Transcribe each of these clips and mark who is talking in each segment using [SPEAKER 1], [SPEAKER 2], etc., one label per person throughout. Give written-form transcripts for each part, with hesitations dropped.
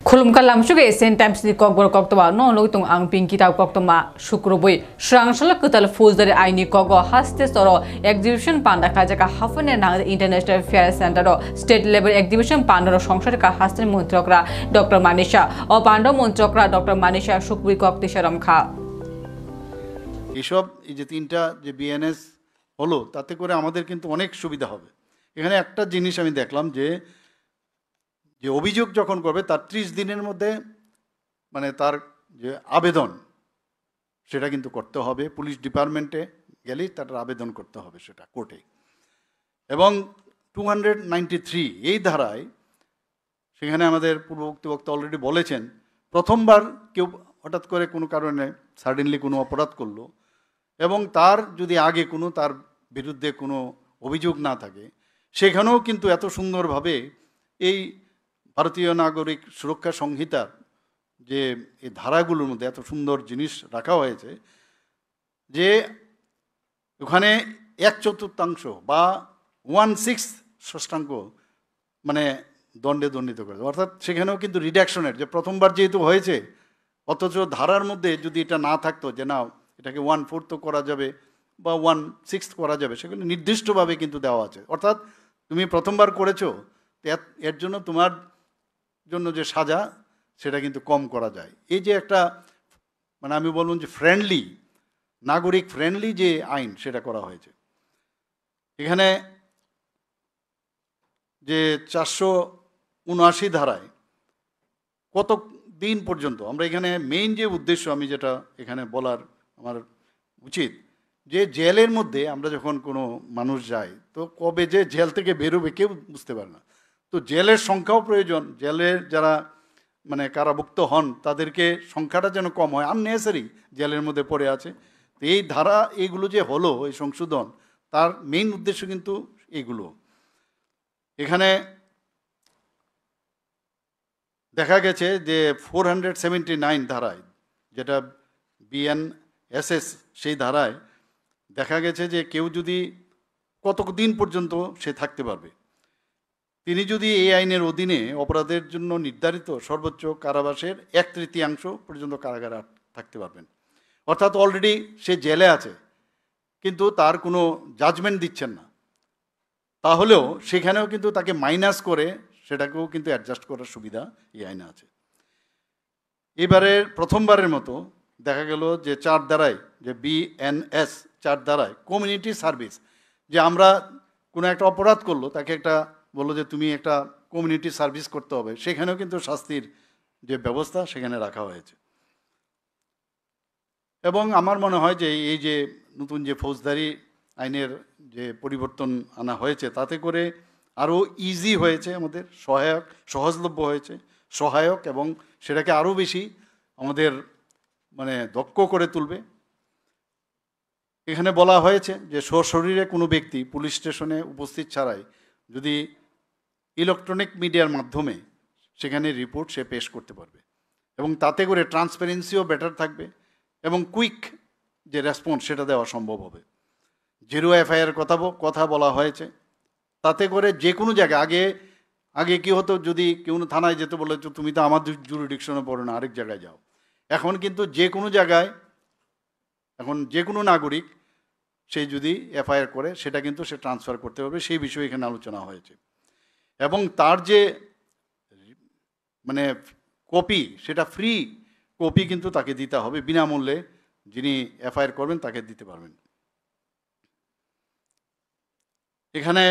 [SPEAKER 1] Khulumka lamsuge St. Times ni kokbor koktoma no loitung ang pinki tau koktoma shukroboi srangsala kutal fauzdari aini kogo haste soro exhibition panda kajaka hafane nang International Fair Center state level exhibition panda সংসদে কা হাস্তের মন্ত্রকরা doctor Manisha ও পান্ড মন্ত্রকরা doctor Manisha সুকবি কক্তি শরম খা
[SPEAKER 2] এসব এই যে তিনটা যে BNS হলো তাতে করে আমাদের কিন্তু অনেক সুবিধা হবে। এখানে একটা জিনিস আমি দেখলাম যে অভিযোগ যখন করবে তার 30 দিনের মধ্যে মানে তার যে আবেদন সেটা কিন্তু করতে হবে, পুলিশ ডিপার্টমেন্টে গেলেই তার আবেদন করতে হবে সেটা কোর্টে। এবং 293 এই ধারায় সেখানে আমাদের পূর্ববর্তী বক্তা অলরেডি বলেছেন, প্রথমবার কেউ হঠাৎ করে কোনো কারণে সাডেনলি কোনো অপরাধ করলো এবং তার যদি আগে কোনো তার বিরুদ্ধে কোনো অভিযোগ না থাকে, সেখানেও কিন্তু এত সুন্দরভাবে এই ভারতীয় নাগরিক সুরক্ষা সংহিতার যে এই ধারাগুলোর মধ্যে এত সুন্দর জিনিস রাখা হয়েছে যে ওখানে 1/4 বা 1/6 মানে দণ্ডে দণ্ডিত করে, অর্থাৎ সেখানেও কিন্তু রিডাকশনের যে প্রথমবার যেহেতু হয়েছে অথচ ধারার মধ্যে যদি এটা না থাকতো যে না এটাকে 1/4 করা যাবে বা 1/6 করা যাবে, সেগুলো নির্দিষ্টভাবে কিন্তু দেওয়া আছে। অর্থাৎ তুমি প্রথমবার করেছো এর জন্য তোমার জন্য যে সাজা সেটা কিন্তু কম করা যায়। এই যে একটা মানে আমি বলবো যে ফ্রেন্ডলি নাগরিক ফ্রেন্ডলি যে আইন সেটা করা হয়েছে। এখানে যে 479 ধারায় কত দিন পর্যন্ত আমরা এখানে মেইন যে উদ্দেশ্য আমি যেটা এখানে বলার আমার উচিত যে জেলের মধ্যে আমরা যখন কোনো মানুষ যাই তো কবে যে জেল থেকে বেরোবে কেউ বুঝতে পারে না। তো জেলের সংখ্যাও প্রয়োজন, জেলের যারা মানে কারাভুক্ত হন তাদেরকে সংখ্যাটা যেন কম হয়, আননেসারি জেলের মধ্যে পড়ে আছে। তো এই ধারা এইগুলো যে হলো এই সংশোধন তার মেইন উদ্দেশ্য কিন্তু এইগুলো। এখানে দেখা গেছে যে 479 ধারায় যেটা বিএনএসএস সেই ধারায় দেখা গেছে যে কেউ যদি কতদিন পর্যন্ত সে থাকতে পারবে, তিনি যদি এই আইনের অধীনে অপরাধের জন্য নির্ধারিত সর্বোচ্চ কারাবাসের 1/3 পর্যন্ত কারাগারে থাকতে পারবেন। অর্থাৎ অলরেডি সে জেলে আছে কিন্তু তার কোনো জাজমেন্ট দিচ্ছেন না, তাহলেও সেখানেও কিন্তু তাকে মাইনাস করে সেটাকেও কিন্তু অ্যাডজাস্ট করার সুবিধা এই আইনে আছে। এবারে প্রথমবারের মতো দেখা গেল যে 4 ধারায় যে বিএনএস 4 ধারায় কমিউনিটি সার্ভিস, যে আমরা কোনো একটা অপরাধ করলো তাকে একটা বললো যে তুমি একটা কমিউনিটি সার্ভিস করতে হবে, সেখানেও কিন্তু শাস্তির যে ব্যবস্থা সেখানে রাখা হয়েছে। এবং আমার মনে হয় যে এই যে নতুন যে ফৌজদারি আইনের যে পরিবর্তন আনা হয়েছে তাতে করে আরও ইজি হয়েছে, আমাদের সহজলভ্য হয়েছে, সহায়ক, এবং সেটাকে আরও বেশি আমাদের মানে দক্ষ করে তুলবে। এখানে বলা হয়েছে যে সশরীরে কোনো ব্যক্তি পুলিশ স্টেশনে উপস্থিত ছাড়াই যদি ইলেকট্রনিক মিডিয়ার মাধ্যমে সেখানে রিপোর্ট সে পেশ করতে পারবে এবং তাতে করে ট্রান্সপারেন্সিও বেটার থাকবে এবং কুইক যে রেসপন্স সেটা দেওয়া সম্ভব হবে। 0 FIR কথা বলা হয়েছে, তাতে করে যে কোনো জায়গায় আগে কি হতো, যদি কেউ থানায় যেতে বলে তুমি তো আমার জুরিডিকশনে পড়ো না, আরেক জায়গায় যাও। এখন কিন্তু যে কোনো জায়গায় এখন যে কোনো নাগরিক সে যদি FIR করে সেটা কিন্তু সে ট্রান্সফার করতে পারবে, সেই বিষয়ে এখানে আলোচনা হয়েছে। এবং তার যে মানে কপি সেটা ফ্রি কপি কিন্তু তাকে দিতে হবে, বিনামূল্যে যিনি FIR করবেন তাকে দিতে পারবেন। এখানে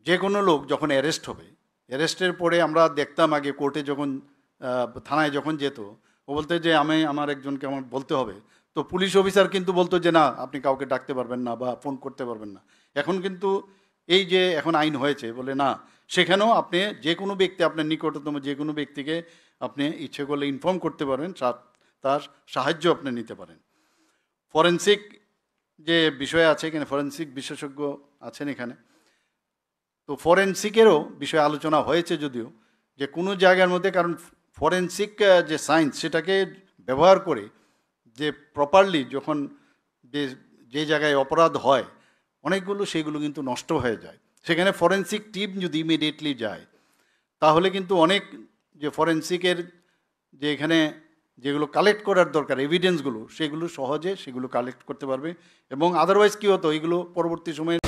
[SPEAKER 2] যে কোনো লোক যখন অ্যারেস্ট হবে, অ্যারেস্টের পরে আমরা দেখতাম আগে কোর্টে যখন থানায় যখন যেত ও বলতে যে আমার একজনকে আমার বলতে হবে, তো পুলিশ অফিসার কিন্তু বলতো যে না আপনি কাউকে ডাকতে পারবেন না বা ফোন করতে পারবেন না। এখন কিন্তু এই যে এখন আইন হয়েছে বলে না, সেখানেও আপনি যে কোনো ব্যক্তি আপনার নিকটতম যে কোনো ব্যক্তিকে আপনি ইচ্ছে করলে ইনফর্ম করতে পারেন, তার সাহায্য আপনি নিতে পারেন। ফরেনসিক যে বিষয় আছে এখানে, ফরেনসিক বিশেষজ্ঞ আছেন এখানে, তো ফরেনসিকেরও বিষয়ে আলোচনা হয়েছে যদিও যে কোনো জায়গার মধ্যে, কারণ ফরেনসিক যে সায়েন্স সেটাকে ব্যবহার করে যে প্রপারলি যখন যে জায়গায় অপরাধ হয় অনেকগুলো সেইগুলো কিন্তু নষ্ট হয়ে যায়। সেখানে ফরেনসিক টিম যদি ইমিডিয়েটলি যায় তাহলে কিন্তু অনেক যে ফরেন্সিকের যে এখানে যেগুলো কালেক্ট করার দরকার এভিডেন্সগুলো সেগুলো সহজে সেগুলো কালেক্ট করতে পারবে এবং আদারওয়াইজ কী হতো এগুলো পরবর্তী সময়ে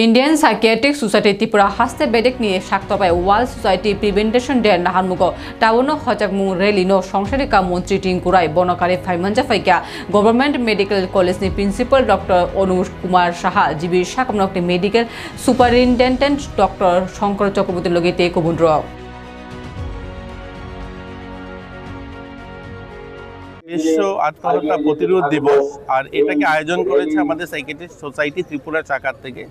[SPEAKER 1] ইন্ডিয়ান সাইকিয়াট্রিক সোসাইটি ত্রিপুরা হাস্তে বেডেক নিয়ে সাক্তপায় ওয়ার্ল্ড সোসাইটি প্রিভেন্টেশন ডে নাহানমুগ টাউন হজাকমু রেলিনো সংসারিকা মন্ত্রী টিঙ্কুরাই বনকারে ফাইমানজা ফাইকা গভর্নমেন্ট মেডিকেল কলেজनि principal doctor Anuj Kumar Saha GB साकमनकनि medical superintendent doctor Shankar Chakraborty लगिते कबुन्द्र
[SPEAKER 3] বিশ্ব আত্মহত্যা প্রতিরোধ দিবস আর এটাকে আয়োজন করেছে আমাদের সাইকিয়াট্রিস্ট সোসাইটি ত্রিপুরা শাখার থেকে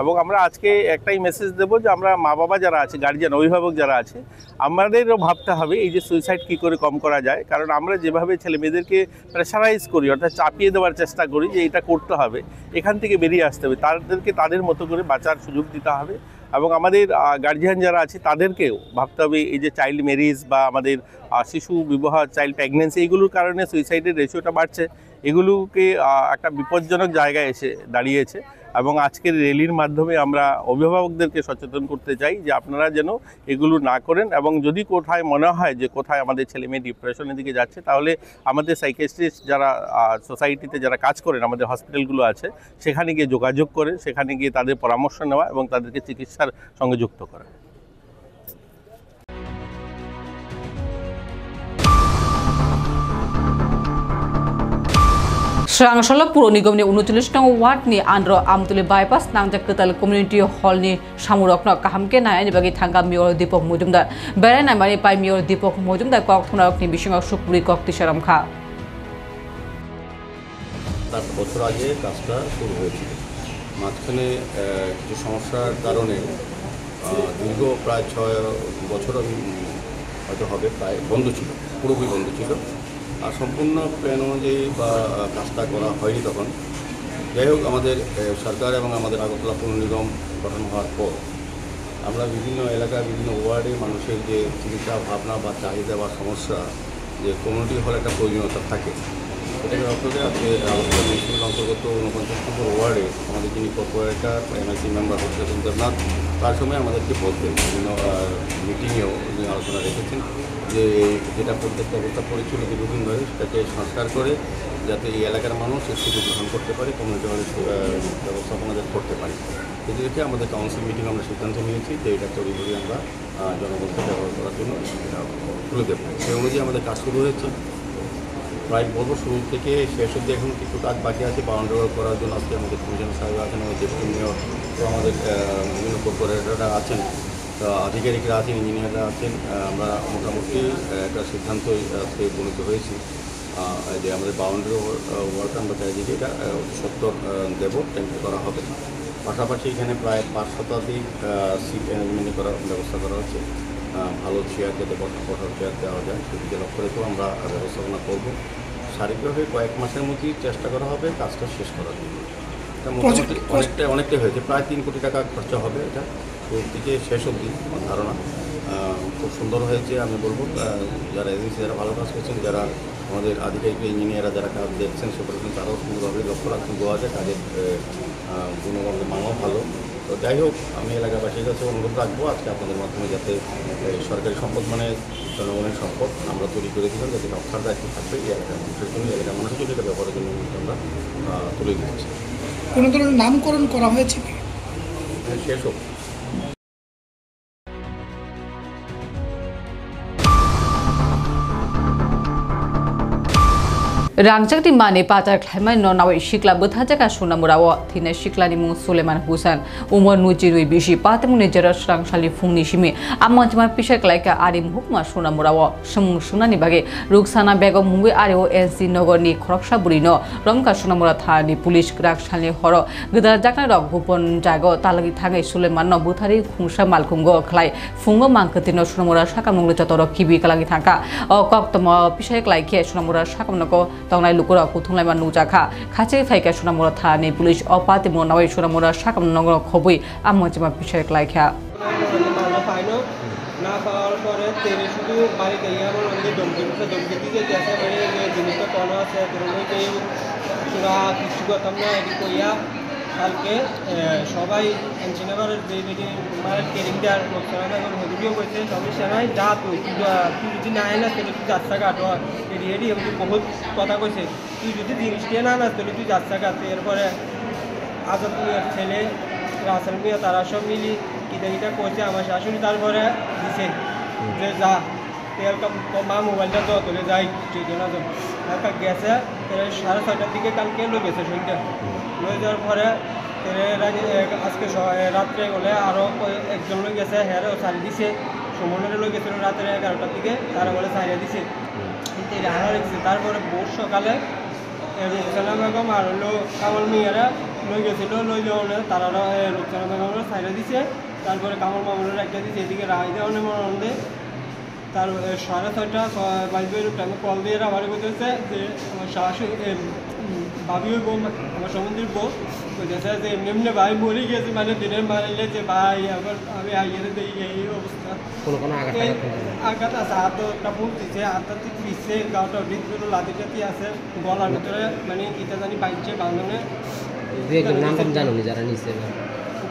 [SPEAKER 3] এবং আমরা আজকে একটাই মেসেজ দেব যে আমরা মা বাবা যারা আছে গার্জিয়ান অভিভাবক যারা আছে আমাদেরও ভাবতে হবে এই যে সুইসাইড কী করে কম করা যায় কারণ আমরা যেভাবে ছেলে মেয়েদেরকে প্রেশারাইজ করি অর্থাৎ চাপিয়ে দেওয়ার চেষ্টা করি যে এটা করতে হবে এখান থেকে বেরিয়ে আসতে হবে তাদেরকে তাদের মতো করে বাঁচার সুযোগ দিতে হবে এবং আমাদের গার্জিয়ান যারা আছে তাদেরকেও ভাবতে হবে এই যে চাইল্ড ম্যারেজ বা আমাদের শিশু বিবাহ চাইল্ড প্রেগন্যান্সি এইগুলোর কারণে সুইসাইডের রেশিওটা বাড়ছে এগুলোকে একটা বিপজ্জনক জায়গায় এসে দাঁড়িয়েছে এবং আজকের র্যালির মাধ্যমে আমরা অভিভাবকদেরকে সচেতন করতে চাই যে আপনারা যেন এগুলো না করেন এবং যদি কোথায় মনে হয় যে কোথায় আমাদের ছেলে মেয়ে ডিপ্রেশনের দিকে যাচ্ছে তাহলে আমাদের সাইকিয়াট্রিস্ট যারা সোসাইটিতে যারা কাজ করেন আমাদের হসপিটালগুলো আছে সেখানে গিয়ে যোগাযোগ করে সেখানে গিয়ে তাদের পরামর্শ নেওয়া এবং তাদেরকে চিকিৎসার সঙ্গে যুক্ত করা
[SPEAKER 1] Srangshalo Puro Nigom ni 39 nang ward ni Andro Amtuli bypass nang Jakarta community hall ni Samurokno kahamke na ni bagi thangka Mayor Dipok Mojumdar berai na mari pai Mayor Dipok Mojumdar kok thonarok ni bishingo Sukpuri kok tisharam kha
[SPEAKER 4] তার বছর আগে কাজটা শুরু হয়েছিল মাঝখানে কিছু সমস্যার কারণে দীর্ঘ প্রায় 6 বছর হয়তো হবে প্রায় বন্ধ ছিল পুরোপুরি বন্ধ ছিল আর সম্পূর্ণ প্ল্যান অনুযায়ী বা কাজটা করা হয়নি তখন যাই হোক আমাদের সরকার এবং আমাদের আগরতলা পৌর নিগম গঠন হওয়ার পর আমরা বিভিন্ন এলাকায় বিভিন্ন ওয়ার্ডে মানুষের যে চিন্তা ভাবনা বা চাহিদা বা সমস্যা যে কমিউনিটি হল একটা প্রয়োজনীয়তা থাকে এটাকে লক্ষ্য করে আজকে আগরতলা মিউনিসিপ্যাল অন্তর্গত 49 নম্বর ওয়ার্ডে আমাদের যিনি কর্পোরেটর এমএলসি মেম্বার হচ্ছে সুন্দরনাথ তার সময় আমাদেরকে বলতেন বিভিন্ন মিটিংয়েও উনি আলোচনা রেখেছেন যে যেটা প্রত্যেকটা অবস্থা পড়েছিল দীর্ঘদিন ধরে সেটাকে সংস্কার করে যাতে এই এলাকার মানুষ এর সুযোগ গ্রহণ করতে পারে কমিউনিটি হলের ব্যবস্থাপনা যাতে করতে পারে এটি দেখে আমাদের কাউন্সিল মিটিং আমরা সিদ্ধান্ত নিয়েছি যে এটা তড়িঘড়ি আমরা জনগণকে ব্যবহার করার জন্য খুলে দেবো সেই অনুযায়ী আমাদের কাজ শুরু হয়েছে প্রায় বলবো শুরু থেকে শেষ অবধি এখন কিছু কাজ বাকি আছে বাউন্ডারি করার জন্য আজকে আমাদের কমিশনার সাহেব আছেন আমাদের ডেপুটি মেয়র তো আমাদের বিভিন্ন কর্পোরেটররা আছেন আধিকারিকরা আছেন ইঞ্জিনিয়াররা আছেন আমরা মোটামুটি একটা সিদ্ধান্ত আজকে উপনীত হয়েছি যে আমাদের বাউন্ডারি ওয়ার্ক আমরা চাইছি যে এটা সত্তর দেব টেন্ডার করা হবে পাশাপাশি এখানে প্রায় 5 শতাধিক সিট অ্যারেঞ্জমেন্ট করার ব্যবস্থা করা হচ্ছে ভালো চেয়ার যাতে বসার চেয়ার দেওয়া যায় সেদিকে লক্ষ্য রেখেও আমরা ব্যবস্থাপনা করবো শারীরিকভাবে কয়েক মাসের মধ্যেই চেষ্টা করা হবে কাজটা শেষ করার জন্য এটা মোটামুটি অনেকটাই হয়েছে প্রায় 3 কোটি টাকা খরচা হবে এটা শুরু থেকে শেষ অবধি আমার ধারণা খুব সুন্দর হয়েছে আমি বলবো যারা এজেন্সি যারা ভালো কাজ করছেন যারা আমাদের আধিকারিক ইঞ্জিনিয়াররা যারা কাজ দেখছেন সে করেছেন তারাও সুন্দরভাবে লক্ষ্য রাখছেন গোয়া যায় কাজের গুণগত মানও ভালো তো যাই হোক আমি এলাকাবাসীর কাছে অনুরোধ রাখবো আজকে আপনাদের মাধ্যমে যাতে সরকারি সম্পদ মানে জনগণের সম্পদ আমরা তৈরি করে দিলাম যাতে রক্ষার দায়িত্ব থাকবে এই এলাকার মানুষের জন্য এলাকার মানুষের জন্য এটা ব্যবহারের জন্য আমরা তুলে দিচ্ছি
[SPEAKER 5] কোনো ধরনের নামকরণ করা হয়েছে কি
[SPEAKER 4] শেষ হোক
[SPEAKER 1] Rangchakti mane patar khlaiman no nawi shikla buthajaga sunamurawo thine shiklani mu Suleiman Husain umar nujirui bishi patamune jara srangshali fungni shimi amajma pishak laika arim hukma sunamurawo sum sunani bage ruksana begom mungui areo NC nogorni khoroksa burino rongka sunamura thani police rakshali horo gdar jakna rok gopon jago talagi thangai Suleiman no buthari khungsa malkhungo khlai fungo mangkatino sunamura sakamnunglo jotoro kibi kalagi thangka o koktomo pishak laike sunamura sakamnoko তংনাই লুকুরা কুথুংলাইমা নুজাখা খাচে ফাইকা সুনামুরা থানি police অপাতি মনাওই সুনামুরা সাকাম নগর খবই আমজমা পিছায় লাইখা
[SPEAKER 6] না পাওয়ার পরে তেরে শুধু বাড়িতে আমার অনেক দমকি দিতে গেছে মানে জিনিসটা কোনো আছে তোরা কিছু করতাম না এটি কইয়া কালকে সবাই এনসিনেমারের যে মারের কেরিংটার লোকসানা বেগম হেদুরিও কইছে সবাই সেনাই যা তুই যদি না আয় না তাহলে তুই যাত্রা কাটো এডি এডি এমনি বহুত কথা কইছে তুই যদি জিনিসটা না না তাহলে তুই যাত্রা কাটতে এরপরে আজাদ মিয়ার ছেলে রাসেল মিয়া তারা সব মিলি কিটা করছে আমার শাশুড়ি তারপরে দিছে যে যা তেল মা মোবাইলটা তো তুলে যাই না তো গেছে 6:30টার দিকে কালকে লই গেছে সন্ধ্যা লই যাওয়ার পরে আজকে রাত্রে বলে আরও একজন লই গেছে হ্যাঁ সারি দিছে সুমনের লই গেছিল রাত্রে 11টার দিকে তারা বলে সারিয়া দিছে হারা রেখেছে তারপরে ভোর সকালে রুকসানা বেগম আর হলো কামাল মিয়ারা লই গেছিল লই যাওয়ার তারা রুকসানা বেগমরা সারিয়া দিছে তারপরে কামাল মামুনের একটা দিছে এদিকে রায় দেওয়ানের মনে তার 6:30 বাইবের টাইমে কল দিয়ে আমার বলতেছে যে আমার শাশুড়ি ভাবি হইব আমার সমুদ্রের বউ বলতেছে যে এমনি এমনি ভাই মরে গেছে মানে দিনের মারিলে যে ভাই আবার আমি আইয়ে দিই এই অবস্থা কোনো আঘাত আছে হাতটা বুক দিচ্ছে হাতটা পিছিয়ে গাওটা ভিতরে লাদিটাতি আছে গলার ভিতরে মানে ইটা জানি বাইছে বাঁধনে জানো যারা নিচে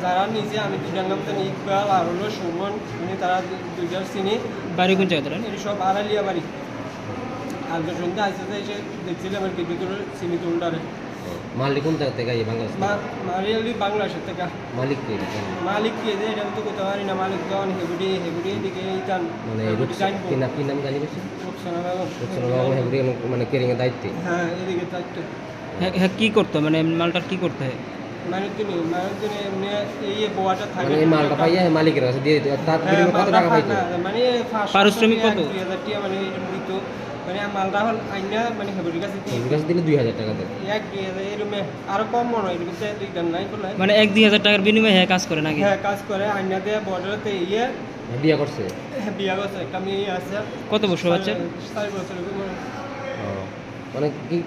[SPEAKER 6] যারা নিচে আমি দুইটার নাম জানি ইকবাল আর হলো সুমন উনি তারা দুইটার চিনি বাড়ি কোন জায়গায় এটি সব আড়ালিয়া বাড়ি আর সন্ধ্যা আসতে এসে দেখছিলাম আর কি ভিতরে চিনি তুলটারে
[SPEAKER 7] মালিক কোন জায়গা থেকে বাংলাদেশ
[SPEAKER 6] মালিয়ালি বাংলাদেশের থেকে মালিক কে যে এটা তো করতে পারি না মালিক তখন হেগুড়ি দিকে ইতান
[SPEAKER 7] মানে কি নাম জানি বেশি
[SPEAKER 6] রুকসানা বেগম
[SPEAKER 7] হেগুড়ি মানে কেরিং এর দায়িত্বে
[SPEAKER 6] হ্যাঁ এদিকে দায়িত্ব
[SPEAKER 8] হ্যাঁ কি করতে মানে মালটার কি করতে হয়
[SPEAKER 6] মানে এমনি এই বোয়াটা থাকে
[SPEAKER 7] মানে মালটা পাইয়া মালিকের কাছে দিয়ে দিত তার বিনিময়ে কত টাকা পাইতো
[SPEAKER 6] মানে
[SPEAKER 8] পারিশ্রমিক কত
[SPEAKER 6] 2000 টাকা মানে দিত মানে মালটা হল আইনা মানে হেবুরির কাছে
[SPEAKER 7] দিলে 2000 টাকা দেয়
[SPEAKER 6] 1-2000 এরমে আর কম মনে হয় এরকম দুইটা নাই বলে
[SPEAKER 8] মানে 1-2000 টাকার বিনিময়ে হ্যাঁ কাজ করে নাকি
[SPEAKER 6] হ্যাঁ কাজ করে আইনা দিয়ে বর্ডারতে
[SPEAKER 7] বিয়া করছে
[SPEAKER 6] একটা মেয়ে আছে
[SPEAKER 8] কত বছর বাচ্চা
[SPEAKER 6] 4 বছর
[SPEAKER 7] মানে কি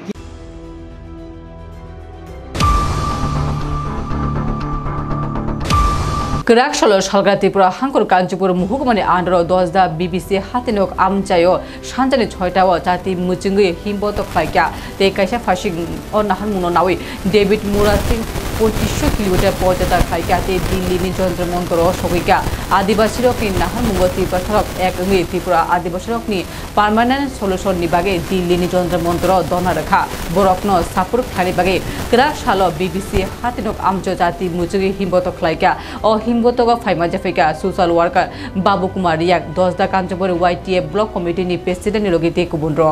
[SPEAKER 1] Kerakshalo Shalga Tripura Hankor Kanchipur Muhukumani Andro Dozda BBC Hatinok Amchayo Shanjani Choitawa Jati Muchungi Himboto Khaikya Te Kaisha Fashing on Nahan Munonawi David Murating 25 kilometre পর্যন্ত খাইকাতে দিল্লি নিযন্ত্র মন্ত্র সবিকা আদিবাসী রকনি নাহান মুগতি পথরক এক মি ত্রিপুরা আদিবাসী রকনি পার্মানেন্ট সলিউশন নিবাগে দিল্লি নিযন্ত্র মন্ত্র দনা রেখা বরকন সাপুর খালি বাগে কেরাকশালো বিবিসি হাতিনক আমজো জাতি মুচুগি হিমবত খাইকা ও হিমবতক ফাইমা জাফিকা সোশ্যাল ওয়ার্কার বাবু কুমার রিয়াক 10 দা কাঞ্চপুর ওয়াইটিএ block committee নি president লগিতে কুবুন্দ্র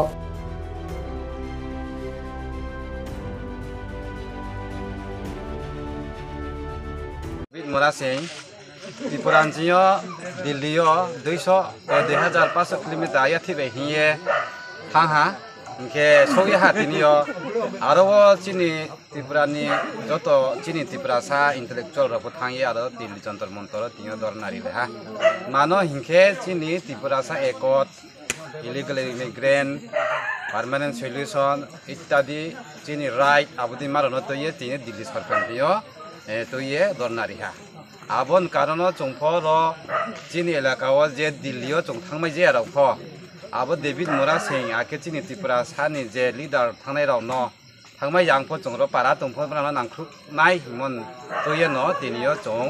[SPEAKER 9] Mura Singh, Tripuranjio, Dillio, 200-2500 kilometer ya thibe hiye thangha ke sogi hatinio aro chini Tripurani joto chini Tripura sa intellectual rok thangi aro Dilli jantar montor tinyo dornari ha mano hinke chini Tripura sa ekot illegal immigrant permanent solution ittadi chini right abudi marono to ye tini Dilli sarkar dio তো ইয়ে দরনারিহা আবন কারণ চংফর চিনি এলাকাও যে দিল্লিও চং থাংমাই যে রাও ফ আবো ডেভিড মুরা সিং আকে চিনি ত্রিপুরা সানি যে লিডার থাংনাই রাও ন থাংমাই ইয়াংফ চংর পারা তংফ প্রাণ নাংখু নাই হিমন তো ইয়ে ন তিনিও চং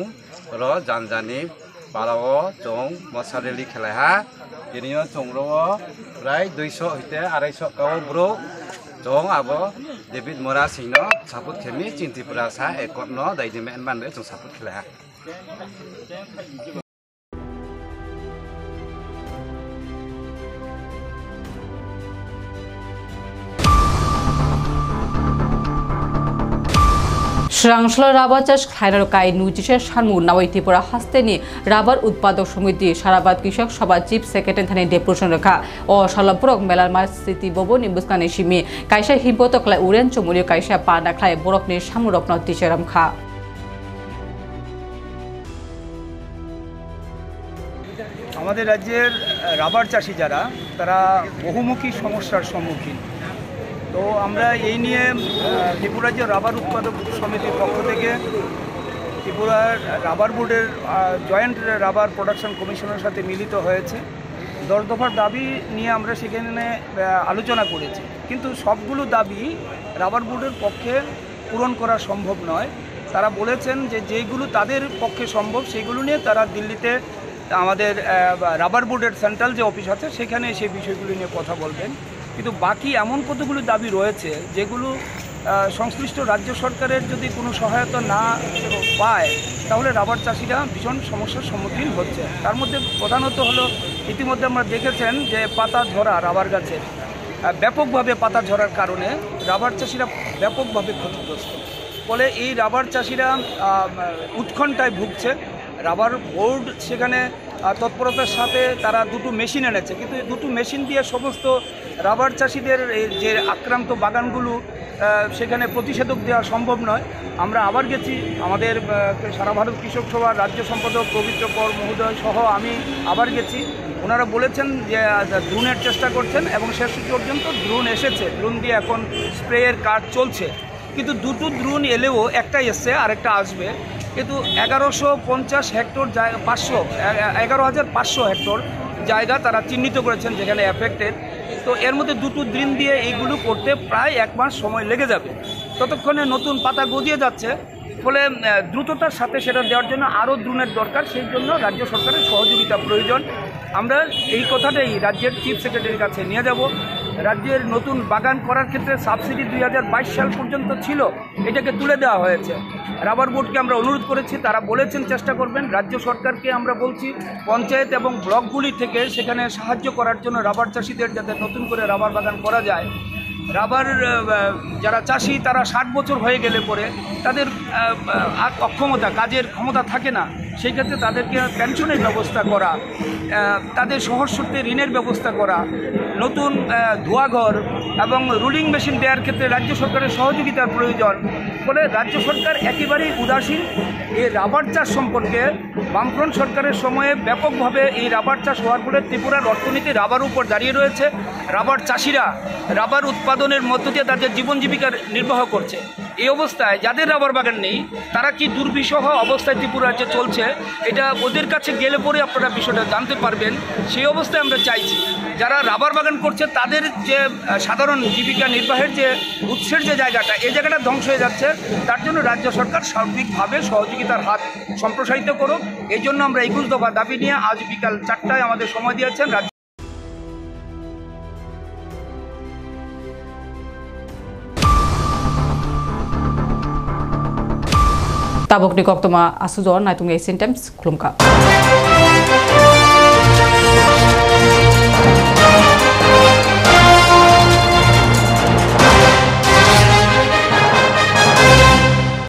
[SPEAKER 9] র জানজানি পারাও চং মশারেলি খেলাহা তিনিও চংর প্রায় 200 হইতে 250 কাও bro Jong abo David Mura Singh no saput khemi chin Tripura sa ekot no daidimen man be jong saput khela
[SPEAKER 1] Shrangshalo Rabar চাষ খায়রার কাই নুজিশের সানমু নাওই ত্রিপুরা হাস্তেনি রাবার উৎপাদক সমিতি সারাবাদ কৃষক সভা চিফ সেক্রেটারি থানে ডেপুটেশন রেখা ও শালপুরক মেলার মার স্থিতি ভবন নিবুসকানি সিমি কাইসা হিবতকলাই উরেন চমুলি কাইসা পানাখলাই বরকনি সামুরকন তিচেরাম খা
[SPEAKER 10] আমাদের রাজ্যের রাবার চাষি যারা তারা বহুমুখী সমস্যার সম্মুখীন তো আমরা এই নিয়ে ত্রিপুরা রাজ্য রাবার উৎপাদক সমিতির পক্ষ থেকে ত্রিপুরার রাবার বোর্ডের জয়েন্ট রাবার প্রোডাকশন কমিশনের সাথে মিলিত হয়েছে 10 দফার দাবি নিয়ে আমরা সেখানে আলোচনা করেছি কিন্তু সবগুলো দাবি রাবার বোর্ডের পক্ষে পূরণ করা সম্ভব নয় তারা বলেছেন যে যেগুলো তাদের পক্ষে সম্ভব সেগুলো নিয়ে তারা দিল্লিতে আমাদের রাবার বোর্ডের সেন্ট্রাল যে অফিস আছে সেখানে সেই বিষয়গুলো নিয়ে কথা বলবেন। কিন্তু বাকি এমন কতগুলো দাবি রয়েছে যেগুলো সংশ্লিষ্ট রাজ্য সরকারের যদি কোনো সহায়তা না পায় তাহলে রাবার চাষিরা ভীষণ সমস্যার সম্মুখীন হচ্ছে। তার মধ্যে প্রধানত হলো ইতিমধ্যে আমরা দেখেছেন যে পাতা ঝরা রাবার গাছের ব্যাপকভাবে পাতা ঝরার কারণে রাবার চাষিরা ব্যাপকভাবে ক্ষতিগ্রস্ত। ফলে এই রাবার চাষিরা উৎকণ্ঠায় ভুগছে। রাবার বোর্ড সেখানে তৎপরতার সাথে তারা দুটো মেশিন এনেছে, কিন্তু এই দুটো মেশিন দিয়ে সমস্ত রাবার চাষিদের যে আক্রান্ত বাগানগুলো সেখানে প্রতিষেধক দেওয়া সম্ভব নয়। আমরা আবার গেছি, আমাদের সারা ভারত কৃষক সভার রাজ্য সম্পাদক পবিত্র কর মহোদয় সহ আমি আবার গেছি। ওনারা বলেছেন যে ড্রোনের চেষ্টা করছেন এবং শেষ পর্যন্ত ড্রোন এসেছে, ড্রোন দিয়ে এখন স্প্রেয়ের কাজ চলছে। কিন্তু দুটো ড্রোন এলেও একটা এসছে আরেকটা আসবে, কিন্তু 1150 হেক্টর জায়গা 11,500 হেক্টর জায়গা তারা চিহ্নিত করেছেন যেখানে এফেক্টেড। তো এর মধ্যে দুটো ড্রোন দিয়ে এইগুলো করতে প্রায় 1 মাস সময় লেগে যাবে। ততক্ষণে নতুন পাতা গজিয়ে যাচ্ছে, ফলে দ্রুততার সাথে সেটা দেওয়ার জন্য আরও ড্রোনের দরকার। সেই জন্য রাজ্য সরকারের সহযোগিতা প্রয়োজন। আমরা এই কথাটাই রাজ্যের চিফ সেক্রেটারির কাছে নিয়ে যাব। রাজ্যের নতুন বাগান করার ক্ষেত্রে সাবসিডি 2022 সাল পর্যন্ত ছিল, এটাকে তুলে দেওয়া হয়েছে। রাবার বোর্ডকে আমরা অনুরোধ করেছি, তারা বলেছেন চেষ্টা করবেন। রাজ্য সরকারকে আমরা বলছি পঞ্চায়েত এবং ব্লকগুলি থেকে সেখানে সাহায্য করার জন্য রাবার চাষিদের যাতে নতুন করে রাবার বাগান করা যায়। রাবার যারা চাষি তারা 60 বছর হয়ে গেলে পরে তাদের অক্ষমতা, কাজের ক্ষমতা থাকে না, সেই ক্ষেত্রে তাদেরকে পেনশনের ব্যবস্থা করা, তাদের সহজ শর্তে ঋণের ব্যবস্থা করা, নতুন ধোয়াঘর এবং রুলিং মেশিন দেওয়ার ক্ষেত্রে রাজ্য সরকারের সহযোগিতার প্রয়োজন। ফলে রাজ্য সরকার একেবারেই উদাসীন। এই রাবার চাষ সম্পর্কে বামফ্রন্ট সরকারের সময়ে ব্যাপকভাবে এই রাবার চাষ হওয়ার ফলে ত্রিপুরার অর্থনীতি রাবার উপর দাঁড়িয়ে রয়েছে। রাবার চাষিরা রাবার উৎপাদনের মধ্য দিয়ে তাদের জীবন জীবিকা নির্বাহ করছে। এই অবস্থায় যাদের রাবার বাগান নেই তারা কি দুর্বিষহ অবস্থায় ত্রিপুরা রাজ্যে চলছে, এটা ওদের কাছে গেলে পরে আপনারা বিষয়টা জানতে পারবেন। সেই অবস্থায় আমরা চাইছি যারা রাবার বাগান করছে তাদের যে সাধারণ জীবিকা নির্বাহের যে উৎসের যে জায়গাটা, এই জায়গাটা ধ্বংস হয়ে যাচ্ছে। তার জন্য রাজ্য সরকার সার্বিকভাবে সহযোগিতার হাত সম্প্রসারিত করুক। এই জন্য আমরা 21 দফা দাবি নিয়ে আজ বিকাল 4টায় আমাদের সময় দিয়েছেন।
[SPEAKER 1] Tabok ni kok toma asuzon na tung Asian Times klumka.